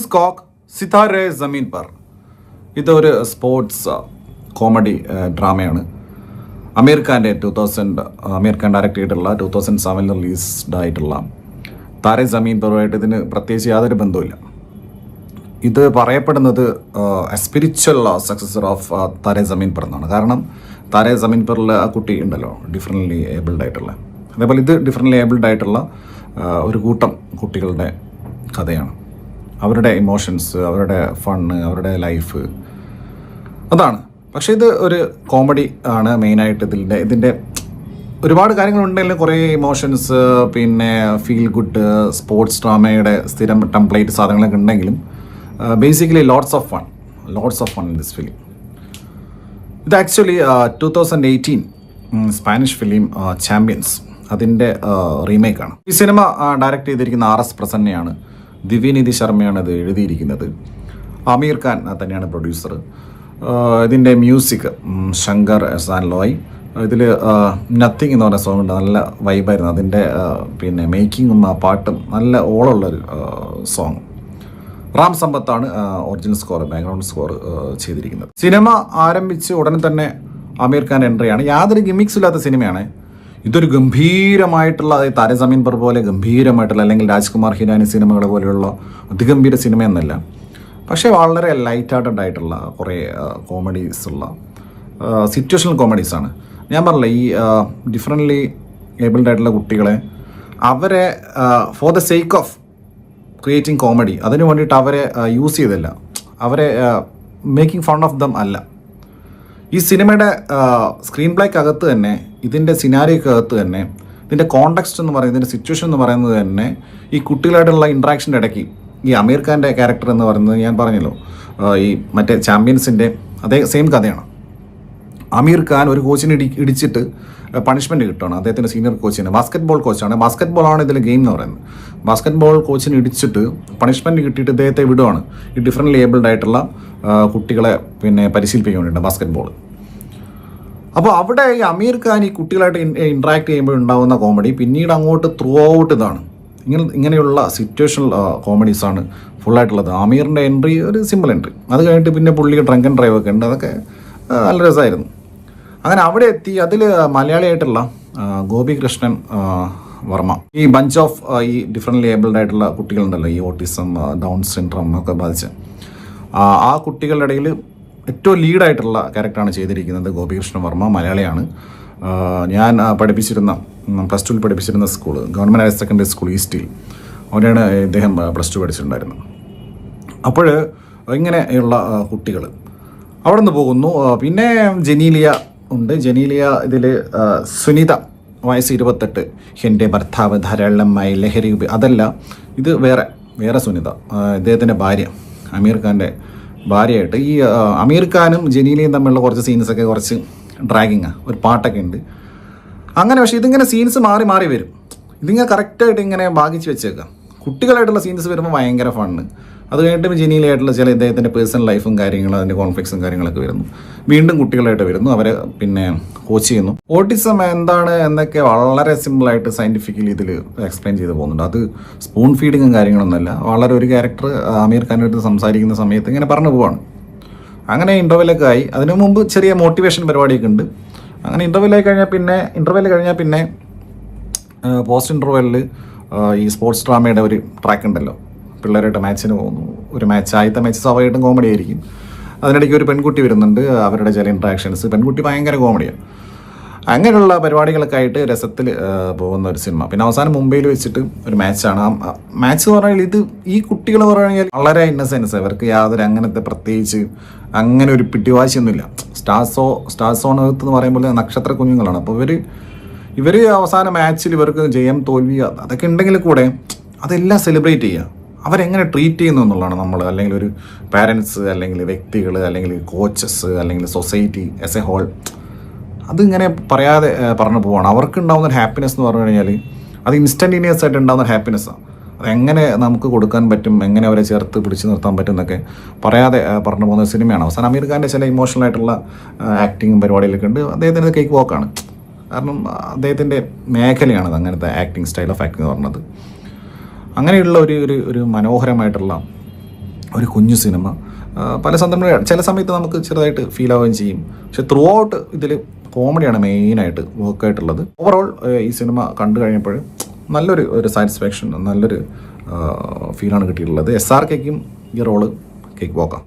സ്കോക്ക് സിതാരെ ജമീൻ പർ. ഇതൊരു sports comedy ഡ്രാമയാണ്. അമീർ Khan direct ചെയ്തിട്ടുള്ള 2007 released ആയിട്ടുള്ള താരെ ജമീൻ പറുമായിട്ട് ഇതിന് പ്രത്യേകിച്ച് യാതൊരു ബന്ധവുമില്ല. ഇത് പറയപ്പെടുന്നത് സ്പിരിച്വൽ സക്സസർ ഓഫ് താരെ ജമീൻ പർ എന്നാണ്. കാരണം താരെ ജമീൻ പറിൽ ആ കുട്ടി ഉണ്ടല്ലോ, ഡിഫറൻ്റ്ലി ഏബിൾഡ് ആയിട്ടുള്ള, അതേപോലെ ഇത് ഡിഫറൻ്റ്ലി ഏബിൾഡ് ആയിട്ടുള്ള ഒരു കൂട്ടം കുട്ടികളുടെ കഥയാണ്. അവരുടെ ഇമോഷൻസ്, അവരുടെ ഫണ്ണ്, അവരുടെ ലൈഫ്, അതാണ്. പക്ഷേ ഇത് ഒരു കോമഡി ആണ് മെയിനായിട്ട്. ഇതിൻ്റെ ഒരുപാട് കാര്യങ്ങളുണ്ടെങ്കിലും കുറേ ഇമോഷൻസ്, പിന്നെ ഫീൽ ഗുഡ് സ്പോർട്സ് ഡ്രാമയുടെ സ്ഥിരം ടെംപ്ലേറ്റ് സാധനങ്ങളൊക്കെ ഉണ്ടെങ്കിലും basically lots of fun in this film. ഇത് ആക്ച്വലി 2018 സ്പാനിഷ് ഫിലിം ചാമ്പ്യൻസ് അതിൻ്റെ റീമേക്കാണ്. ഈ സിനിമ ഡയറക്റ്റ് ചെയ്തിരിക്കുന്ന RS പ്രസന്നയാണ്. ദിവ്യനിധി ശർമ്മയാണ് ഇത് എഴുതിയിരിക്കുന്നത്. അമീർ ഖാൻ തന്നെയാണ് പ്രൊഡ്യൂസർ. ഇതിൻ്റെ മ്യൂസിക് ശങ്കർ എഹ്സാൻ ലോയ്. ഇതിൽ നത്തിങ് എന്ന് പറഞ്ഞ സോങ് ഉണ്ട്, നല്ല വൈബായിരുന്നു. അതിൻ്റെ പിന്നെ മേക്കിങ്ങും ആ പാട്ടും നല്ല ഓളമുള്ളൊരു സോങ്. റാം സമ്പത്താണ് ഒറിജിനൽ സ്കോർ, ബാക്ക്ഗ്രൗണ്ട് സ്കോർ ചെയ്തിരിക്കുന്നത്. സിനിമ ആരംഭിച്ച് ഉടനെ തന്നെ അമീർ ഖാൻ എൻട്രിയാണ്. യാതൊരു ഗിമിക്സ് ഇല്ലാത്ത സിനിമയാണ്. ഇതൊരു ഗംഭീരമായിട്ടുള്ള താരെ ജമീൻ പർ പോലെ ഗംഭീരമായിട്ടുള്ള, അല്ലെങ്കിൽ രാജ്കുമാർ ഹിരാനി സിനിമകൾ പോലെയുള്ള അതിഗംഭീര സിനിമയൊന്നുമല്ല. പക്ഷേ വളരെ ലൈറ്റ് ഹാർട്ടഡ് ആയിട്ടുള്ള കുറേ കോമഡീസ് ഉള്ള സിറ്റുവേഷണൽ കോമഡീസാണ്. ഞാൻ പറഞ്ഞില്ല, ഈ ഡിഫറൻ്റ്ലി ഏബിൾഡ് ആയിട്ടുള്ള കുട്ടികളെ അവരെ for the sake of creating comedy അതിന് വേണ്ടിയിട്ട് അവരെ യൂസ് ചെയ്തില്ല, അവരെ മേക്കിംഗ് ഫൺ ഓഫ് ദം അല്ല. ഈ സിനിമയുടെ സ്ക്രീൻ പ്ലേക്കകത്ത് തന്നെ, ഇതിൻ്റെ സിനാരിയോക്കകത്ത് തന്നെ, ഇതിൻ്റെ കോണ്ടെക്സ്റ്റ് എന്ന് പറയുന്നത്, ഇതിൻ്റെ സിറ്റുവേഷൻ എന്ന് പറയുന്നത് തന്നെ ഈ കുട്ടികളായിട്ടുള്ള ഇൻട്രാക്ഷൻ്റെ ഇടയ്ക്ക് ഈ അമീർ ഖാൻ്റെ ക്യാരക്ടർ എന്ന് പറയുന്നത് ഞാൻ പറഞ്ഞല്ലോ, ഈ മറ്റേ ചാമ്പ്യൻസിൻ്റെ അതേ സെയിം കഥയാണ്. അമീർ ഖാൻ ഒരു കോച്ചിനെ ഇടിച്ചിട്ട് പണിഷ്മെൻറ്റ് കിട്ടുകയാണ്. അദ്ദേഹത്തിൻ്റെ സീനിയർ കോച്ചിന്, ബാസ്ക്കറ്റ് ബോൾ കോച്ചാണ്. ബാസ്ക്കറ്റ് ബോളാണ് ഇതിൽ ഗെയിം എന്ന് പറയുന്നത്. ബാസ്ക്കറ്റ് ബോൾ കോച്ചിന് ഇടിച്ചിട്ട് പണിഷ്മെൻറ്റ് കിട്ടിയിട്ട് ഇദ്ദേഹത്തെ വിടുവാണ്. ഈ ഡിഫറൻ്റ്ലി ഏബിൾഡ് ആയിട്ടുള്ള കുട്ടികളെ പിന്നെ പരിശീലിപ്പിക്കാൻ വേണ്ടിയിട്ട് ബാസ്ക്കറ്റ് ബോൾ. അപ്പോൾ അവിടെ ഈ അമീർ ഖാൻ ഈ കുട്ടികളായിട്ട് ഇൻട്രാക്ട് ചെയ്യുമ്പോൾ ഉണ്ടാകുന്ന കോമഡി പിന്നീട് അങ്ങോട്ട് ത്രൂ ഔട്ട് ഇതാണ്. ഇങ്ങനെയുള്ള സിറ്റുവേഷണൽ കോമഡീസാണ് ഫുള്ളായിട്ടുള്ളത്. ആമീറിൻ്റെ എൻട്രി ഒരു സിമ്പിൾ എൻട്രി, അത് കഴിഞ്ഞിട്ട് പിന്നെ പുള്ളിക്ക് ഡ്രങ്ക് ആൻഡ് ഡ്രൈവ് ഒക്കെ ഉണ്ട്, അതൊക്കെ നല്ല രസമായിരുന്നു. അങ്ങനെ അവിടെ എത്തി. അതിൽ മലയാളിയായിട്ടുള്ള ഗോപികൃഷ്ണൻ വർമ്മ, ഈ ബഞ്ച് ഓഫ് ഈ ഡിഫറൻ്റ്ലി ഏബിൾഡ് ആയിട്ടുള്ള കുട്ടികളുണ്ടല്ലോ, ഈ ഓട്ടിസം, ഡൗൺ സിൻഡ്രോം ഒക്കെ ബാധിച്ച ആ കുട്ടികളുടെ ഇടയിൽ ഏറ്റവും ലീഡായിട്ടുള്ള ക്യാരക്ടറാണ് ചെയ്തിരിക്കുന്നത് ഗോപികൃഷ്ണൻ വർമ്മ. മലയാളിയാണ്. ഞാൻ പഠിപ്പിച്ചിരുന്ന +2 പഠിപ്പിച്ചിരുന്ന school government higher secondary school ഈസ്റ്റിൽ, അവിടെയാണ് ഇദ്ദേഹം +2 പഠിച്ചിട്ടുണ്ടായിരുന്നത്. അപ്പോൾ ഇങ്ങനെയുള്ള കുട്ടികൾ അവിടെ നിന്ന് പോകുന്നു. പിന്നെ ജനീലിയ ഉണ്ട്. ജനീലിയ ഇതിൽ സുനിത, വയസ്സ് 28, എൻ്റെ ഭർത്താവ് ധാരാളമായി ലഹരി അതല്ല, ഇത് വേറെ സുനിത, ഇദ്ദേഹത്തിൻ്റെ ഭാര്യ, അമീർ ഖാൻ്റെ ഭാര്യയായിട്ട്. ഈ അമീർ ഖാനും ജനീലയും തമ്മിലുള്ള കുറച്ച് സീൻസൊക്കെ കുറച്ച് ഡ്രാഗിങ്ങാണ്, ഒരു പാട്ടൊക്കെ ഉണ്ട് അങ്ങനെ. പക്ഷേ ഇതിങ്ങനെ സീൻസ് മാറി മാറി വരും. ഇതിങ്ങനെ കറക്റ്റായിട്ട് ഇങ്ങനെ ഭാഗിച്ച് വെച്ചേക്കാം. കുട്ടികളായിട്ടുള്ള സീൻസ് വരുമ്പോൾ ഭയങ്കര ഫണ്ണ്. അത് കഴിഞ്ഞിട്ട് ജനീലയായിട്ടുള്ള ചില ഇദ്ദേഹത്തിൻ്റെ പേഴ്സണൽ ലൈഫും കാര്യങ്ങളും അതിൻ്റെ കോൺഫ്ലിക്ട്സും കാര്യങ്ങളൊക്കെ വരുന്നു. വീണ്ടും കുട്ടികളായിട്ട് വരുന്നു, അവരെ പിന്നെ കോച്ച് ചെയ്യുന്നു. ഓട്ടിസം എന്താണ് എന്നൊക്കെ വളരെ സിമ്പിളായിട്ട് സയൻറ്റിഫിക്കലി ഇതിൽ എക്സ്പ്ലെയിൻ ചെയ്ത് പോകുന്നുണ്ട്. അത് സ്പൂൺ ഫീഡിങ്ങും കാര്യങ്ങളൊന്നുമല്ല. വളരെ ഒരു ക്യാരക്ടർ അമീർ ഖാനായിട്ട് സംസാരിക്കുന്ന സമയത്ത് ഇങ്ങനെ പറഞ്ഞു പോവാണ്. അങ്ങനെ ഇൻ്റർവെല്ലൊക്കെ ആയി. അതിനു മുമ്പ് ചെറിയ മോട്ടിവേഷൻ പരിപാടിയൊക്കെ ഉണ്ട്. അങ്ങനെ ഇൻ്റർവെൽ കഴിഞ്ഞാൽ പിന്നെ പോസ്റ്റ് ഇൻ്റർവെല്ലിൽ ഈ സ്പോർട്സ് ഡ്രാമയുടെ ഒരു ട്രാക്ക് ഉണ്ടല്ലോ, പിള്ളേരായിട്ട് മാച്ചിന് പോകുന്നു. ഒരു ആദ്യത്തെ മാച്ച് സ്വാഭാവികമായിട്ടും കോമഡി ആയിരിക്കും. അതിനിടയ്ക്ക് ഒരു പെൺകുട്ടി വരുന്നുണ്ട്, അവരുടെ ചില ഇൻട്രാക്ഷൻസ്, പെൺകുട്ടി ഭയങ്കര കോമഡിയാണ്. അങ്ങനെയുള്ള പരിപാടികളൊക്കെ ആയിട്ട് രസത്തിൽ പോകുന്ന ഒരു സിനിമ. പിന്നെ അവസാനം മുംബൈയിൽ വെച്ചിട്ട് ഒരു മാച്ചാണ്. ആ മാച്ച് എന്ന് പറഞ്ഞാൽ ഇത് ഈ കുട്ടികൾ പറഞ്ഞാൽ വളരെ ഇന്നസെൻസ്, അവർക്ക് യാതൊരു അങ്ങനത്തെ പ്രത്യേകിച്ച് അങ്ങനെ ഒരു പിടിവാശിയൊന്നുമില്ല. സ്റ്റാർസോൺ എന്ന് പറയുമ്പോൾ നക്ഷത്ര കുഞ്ഞുങ്ങളാണ്. അപ്പോൾ ഇവർ അവസാന മാച്ചിൽ ഇവർക്ക് ജയം തോൽവി അതൊക്കെ ഉണ്ടെങ്കിൽ കൂടെ അതെല്ലാം സെലിബ്രേറ്റ് ചെയ്യുക. അവരെങ്ങനെ ട്രീറ്റ് ചെയ്യുന്നു എന്നുള്ളതാണ് നമ്മൾ, അല്ലെങ്കിൽ ഒരു പാരൻസ്, അല്ലെങ്കിൽ വ്യക്തികൾ, അല്ലെങ്കിൽ കോച്ചസ്, അല്ലെങ്കിൽ സൊസൈറ്റി ആസ് എ ഹോൾ, അതിങ്ങനെ പറയാതെ പറഞ്ഞു പോവാണ്. അവർക്ക് ഉണ്ടാകുന്ന ഒരു ഹാപ്പിനെസ് എന്ന് പറഞ്ഞു കഴിഞ്ഞാൽ അത് ഇൻസ്റ്റൻറ്റേനിയസ് ആയിട്ട് ഉണ്ടാകുന്ന ഹാപ്പിനെസ്സാണ്. അതെങ്ങനെ നമുക്ക് കൊടുക്കാൻ പറ്റും, എങ്ങനെ അവരെ ചേർത്ത് പിടിച്ച് നിർത്താൻ പറ്റും എന്നൊക്കെ പറയാതെ പറഞ്ഞു പോകുന്ന സിനിമയാണ്. അവസാനം അമീർ ഖാൻ്റെ ചില ഇമോഷണൽ ആയിട്ടുള്ള ആക്ടിങ്ങും പരിപാടിയിലൊക്കെ ഉണ്ട്. അദ്ദേഹത്തിൻ്റെ കേക്ക് വാക്കാണ്. കാരണം അദ്ദേഹത്തിൻ്റെ മേഖലയാണത്, അങ്ങനത്തെ ആക്ടിങ് സ്റ്റൈൽ ഓഫ് ആക്ടിങ് എന്ന് പറഞ്ഞത്. അങ്ങനെയുള്ള ഒരു മനോഹരമായിട്ടുള്ള ഒരു കുഞ്ഞു സിനിമ. പല ചില സമയത്ത് നമുക്ക് ചെറുതായിട്ട് ഫീൽ ആവുകയും ചെയ്യും. പക്ഷെ ത്രൂ ഔട്ട് ഇതിൽ കോമഡിയാണ് മെയിനായിട്ട് വർക്കായിട്ടുള്ളത്. ഓവറോൾ ഈ സിനിമ കണ്ടു കഴിഞ്ഞപ്പോൾ നല്ലൊരു സാറ്റിസ്ഫാക്ഷൻ, നല്ലൊരു ഫീലാണ് കിട്ടിയിട്ടുള്ളത്. SRKക്കും ഈ റോള് കേക്ക് പോക്കാം.